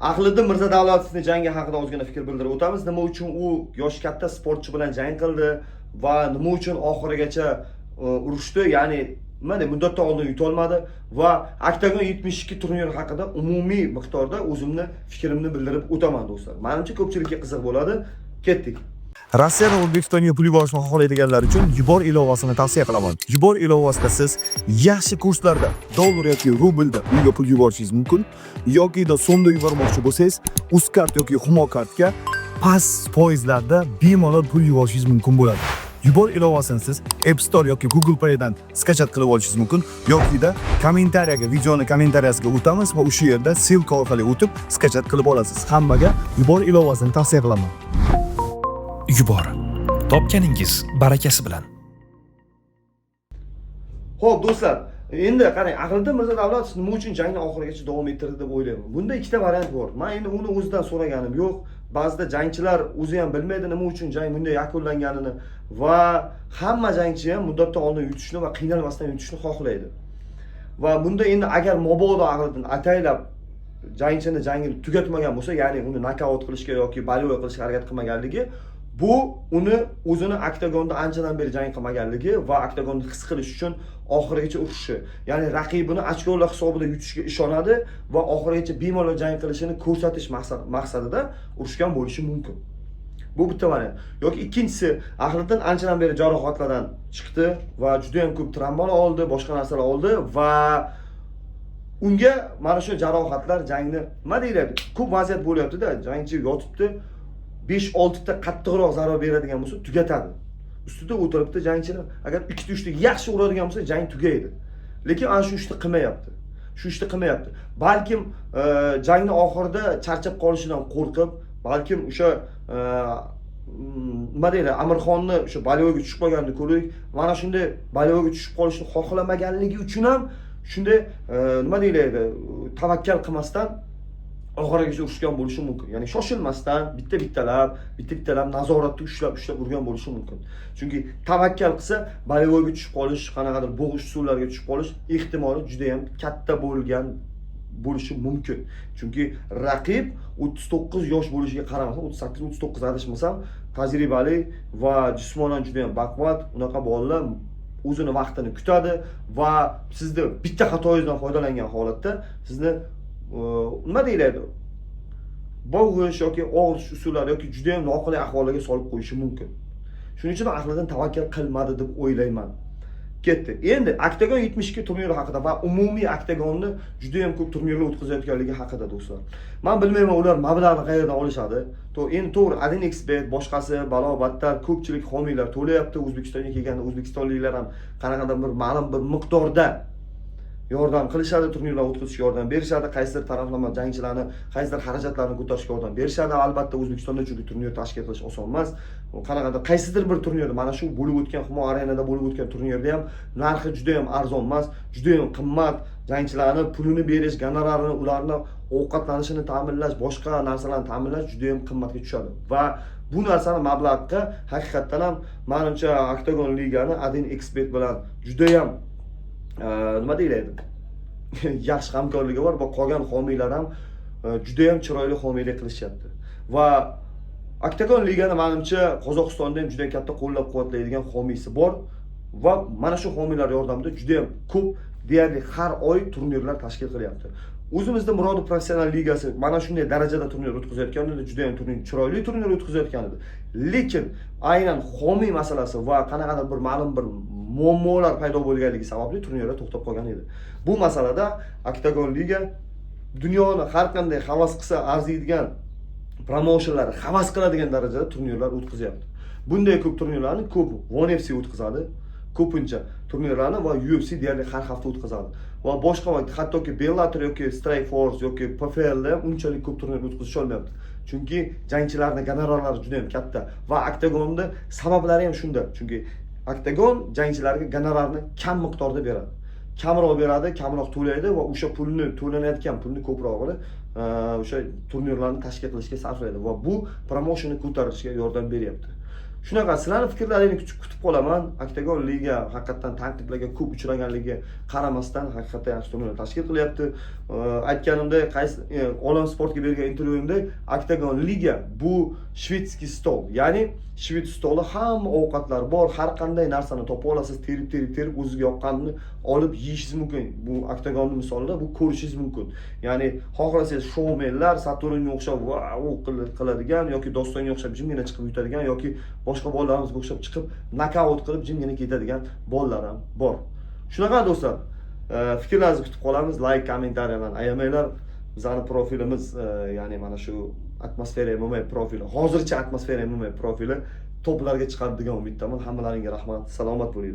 Ahliddin Mirzadavlatovning jangi haqida ozgina fikr bildirib o'tamiz. Nima uchun u yoshi katta sportchi bilan jang qildi va nima uchun oxirigacha urushdi? Ya'ni mana muddatdan oldin yuta olmadi va Octagon 72 turniri haqida umumiy miqdorda o'zimni fikrimni bildirib o'taman do'stlar. Menimcha ko'pchilikka qiziq bo'ladi. Ketdik. Rossiya va O'zbekistonga pul yuborishni xohlaydiganlar uchun Yubor ilovasini tavsiya qilaman. Yubor ilovasida siz yaxshi kurslarda dollar yoki rublda unga pul yuborishingiz mumkin, yoki so'mda yubormoqchi bo'lsangiz, Uzkart yoki Humo kartga past foizlarda bemalol pul yuborishingiz mumkin bo'ladi. Yubor ilovasini siz App Store yoki Google Play dan skachat qilib olishingiz mumkin, yoki kommentariyaga, videoni kommentariyasiga o'tamiz va o'sha yerda silka orqali o'tib skachat qilib olasiz. Hammaga Yubor ilovasini tavsiya qilaman. Yubor. Topganingiz barakasi bilan. Xo'p do'stlar, endi qarang, Ahliddin Mirzadavlatov nima uchun jangni oxirigacha davom ettirdi deb o'ylayman. Bunda ikkita variant bor. Men endi uni o'zidan so'raganim yo'q. Ba'zida jangchilar o'zi ham bilmaydi nima uchun jang bunday yakunlanganini va hamma jangchi ham muddatdan oldin yutishni va qiynalmasdan yutishni xohlaydi. Va bunda endi agar mabodo Ahliddin ataylab jangini tugatmagan bo'lsa, ya'ni uni nokaut qilishga yoki bolyoy qilishga harakat qilmaganligi, bu uni o'zini Octagonda anchadan beri jang qilmaganligi va Octagonda his qilish uchun oxirigacha urishi. Ya'ni raqibini ochkolar hisobida yutishiga ishonadi va oxirigacha bemalol jang qilishini ko'rsatish maqsadida urushgan bo'lishi mumkin. Bu bitta variant. Yoki ikkinchisi, Ahliddin anchadan beri jarohatlardan chiqdi va juda ham ko'p travmalar oldi, boshqa narsalar oldi va unga mana shu jarohatlar jangni nima deyiladi? Ko'p vaziyat bo'lyapti-da, jangchi yotibdi, 5-6 ta qattiqroq zarar beradigan bo'lsa tugatadi. Ustida o'tiribdi jangchilar. Agar 2-3 ta yaxshi uradigan bo'lsa jang tugaydi. Lekin ana shu ishni qilmayapti. Balkim jangni oxirida charchab qolishidan qo'rqib, balkim o'sha nima deydi, Amirxonni o'sha bolyoga tushib qolganini ko'rdik. Mana shunday bolyoga tushib qolishni xohlamaganligi uchun ham shunday nima deyiladi, tavakkal qilmasdan oxirigacha urushgan bo'lishi mumkin. Ya'ni shoshilmasdan bitta-bittalab nazoratda ushlab urgan bo'lishi mumkin. Chunki tavakkal qilsa, bolyoga tushib qolish, qanaqadir bo'g'ish suvlarga tushib qolish ehtimoli juda ham katta bo'lishi mumkin. Chunki raqib 39 yosh bo'lishiga qaramasdan, 38-39 adashmasam, tajribali va jismonan juda ham baquvvat, unaqa bolalar o'zini vaqtini kutadi va sizni bitta xatoyingizdan foydalangan holatda sizni nima deyiladi? Bo'g'ish yoki og'rish usullari yoki juda ham noqulay ahvollarga solib qo'yishi mumkin. Shuning uchun Ahliddin tavakkal qilmadi deb o'ylayman. Ketdi. Endi Octagon 72 turniri haqida va umumiy Octagonni juda ham ko'p turnirlar o'tkazayotganligi haqida do'stlar. Men bilmayman ular mablag'ni qayerdan olishadi. Endi to'g'ri, AdinXBet, boshqasi balo-battar ko'pchilik homiylar to'layapti. O'zbekistonga kelganda o'zbekistonliklar ham qanaqadir bir ma'lum bir miqdorda yordam qilishadi, turnirlar o'tkazishga yordam berishadi, qaysidir taraflama jangchilarni, qaysidir xarajatlarni ko'tarishga yordam berishadi. Albatta O'zbekistonda chunki turnir tashkil qilish oson emas. Qanaqadir qaysidir bir turnirda, mana shu bo'lib o'tgan Humo Arenada bo'lib o'tgan turnirda ham narxi juda ham arzon emas, juda ham qimmat. Jangchilarni pulini berish, gonorarini, ularni ovqatlanishini ta'minlash, boshqa narsalarni ta'minlash juda ham qimmatga tushadi. Va bu narsani mablag'ga haqiqatan ham menimcha Octagon ligani AdinXBet bilan juda ham nima deyiladi? Yaxshi hamkorligi bor va qolgan homiylar ham juda ham chiroyli homiylik qilishyapti. Va Octagon ligani menimcha Qozog'istonda ham juda katta qo'llab-quvvatlaydigan homiysi bor va mana shu homiylar yordamida juda ham ko'p deyarli har oy turnirlar tashkil qilyapti. O'zimizda Murod professional ligasi mana shunday darajada turnir o'tkazayotganida juda ham chiroyli turnir o'tkazayotgan edi. Lekin aynan homiy masalasi va qanaqadir bir ma'lum bir muammolar paydo bo'lganligi sababli turnirlar to'xtab qolgan edi. Bu masalada Octagon liga dunyoni har qanday havas qilsa arziydigan promotionlar havas qiladigan darajada turnirlar o'tkazyapti. Bunday ko'p turnirlarni ko'p ONE FC o'tkazadi. Ko'pincha turnirlarni va UFC deyarli har hafta o'tkazadi. Va boshqa vaqt hattoki Bellator yoki Strikeforce yoki PFL da unchalik ko'p turnir o'tkazisha olmayapti. Chunki jangchilarning gonorarlari juda ham katta va Octagonda sabablari ham shunda. Chunki Octagon jangchilarga gonorarni kam miqdorda beradi. Kamroq beradi, kamroq to'laydi va o'sha pulni to'lanayotgan pulni ko'prog'ini o'sha turnirlarni tashkil qilishga sarflaydi va bu promotionni ko'tarishga yordam beryapti. Shunaqa sizlarning fikrlaringizni kutib qolaman. Oktagon liga haqiqatan tanqidlarga ko'p uchraganligiga qaramasdan haqiqatan yaxshi turnir tashkil qilyapti. Aytganimdek, qaysi Olam Sportga bergan intervyuimda Oktagon liga bu shvedskiy stol. Ya'ni shved stoli hamma ovqatlar bor, har qanday narsani topa olasiz, terib o'ziga yoqqanini olib yeyishingiz mumkin. Bu Oktagonning misolida bu ko'rishingiz mumkin. Ya'ni xohlasangiz shoumenlar, Saturnga o'xshab qiladigan yoki Dostonga o'xshab jimgina chiqib yutadigan yoki boshqa bolalarimizga o'xshab chiqib nokaut qilib jimgina ketadigan bolalar ham bor. Shunaqa do'stlar, fikrlaringizni kutib qolamiz. Like, kommentariyalarni ayamanglar. Bizning profilimiz, ya'ni mana shu atmosfera MMA profili, hozircha atmosfera MMA profili toplarga chiqadi degan umiddaman. Hammalaringga rahmat, salomat bo'linglar.